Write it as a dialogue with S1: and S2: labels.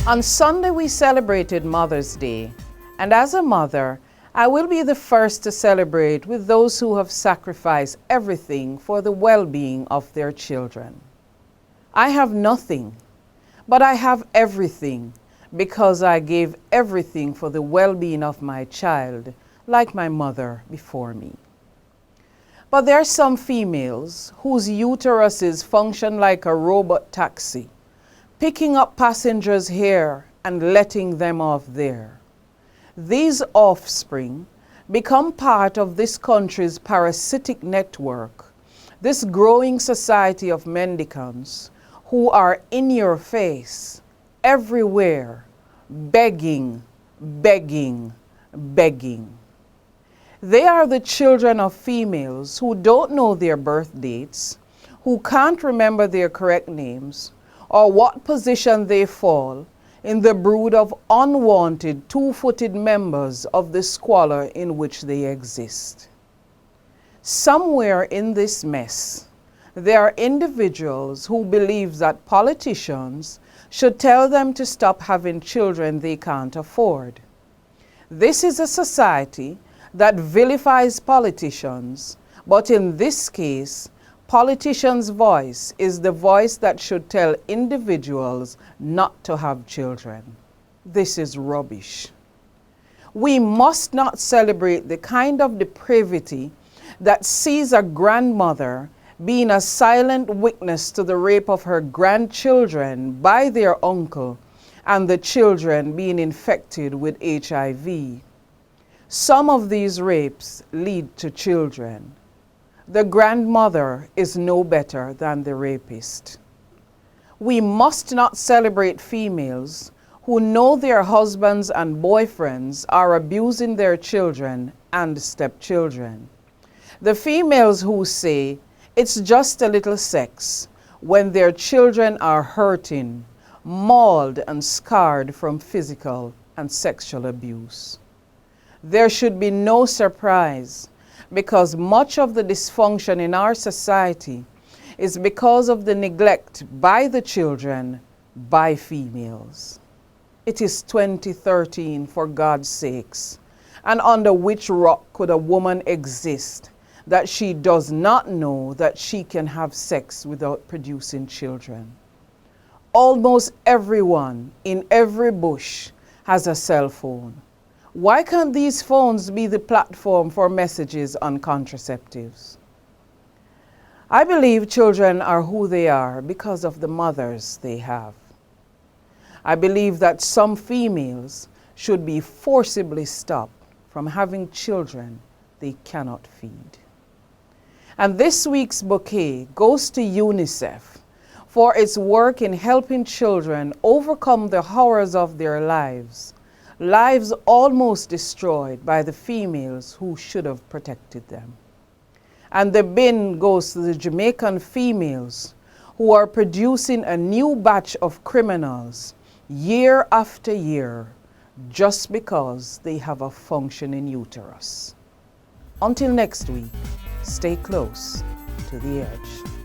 S1: On Sunday, we celebrated Mother's Day, and as a mother, I will be the first to celebrate with those who have sacrificed everything for the well-being of their children. I have nothing, but I have everything because I gave everything for the well-being of my child, like my mother before me. But there are some females whose uteruses function like a robot taxi, picking up passengers here and letting them off there. These offspring become part of this country's parasitic network, this growing society of mendicants who are in your face, everywhere, begging, begging, begging. They are the children of females who don't know their birth dates, who can't remember their correct names, or what position they fall in the brood of unwanted two-footed members of the squalor in which they exist. Somewhere in this mess, there are individuals who believe that politicians should tell them to stop having children they can't afford. This is a society that vilifies politicians, but in this case, politicians' voice is the voice that should tell individuals not to have children. This is rubbish. We must not celebrate the kind of depravity that sees a grandmother being a silent witness to the rape of her grandchildren by their uncle and the children being infected with HIV. Some of these rapes lead to children. The grandmother is no better than the rapist. We must not celebrate females who know their husbands and boyfriends are abusing their children and stepchildren. The females who say it's just a little sex when their children are hurting, mauled and scarred from physical and sexual abuse. There should be no surprise, because much of the dysfunction in our society is because of the neglect by the children by females. It is 2013, for God's sakes, and under which rock could a woman exist that she does not know that she can have sex without producing children? Almost everyone in every bush has a cell phone. Why can't these phones be the platform for messages on contraceptives? I believe children are who they are because of the mothers they have. I believe that some females should be forcibly stopped from having children they cannot feed. And this week's bouquet goes to UNICEF for its work in helping children overcome the horrors of their lives almost destroyed by the females who should have protected them. And the bin goes to the Jamaican females who are producing a new batch of criminals year after year just because they have a functioning uterus. Until next week, stay close to the edge.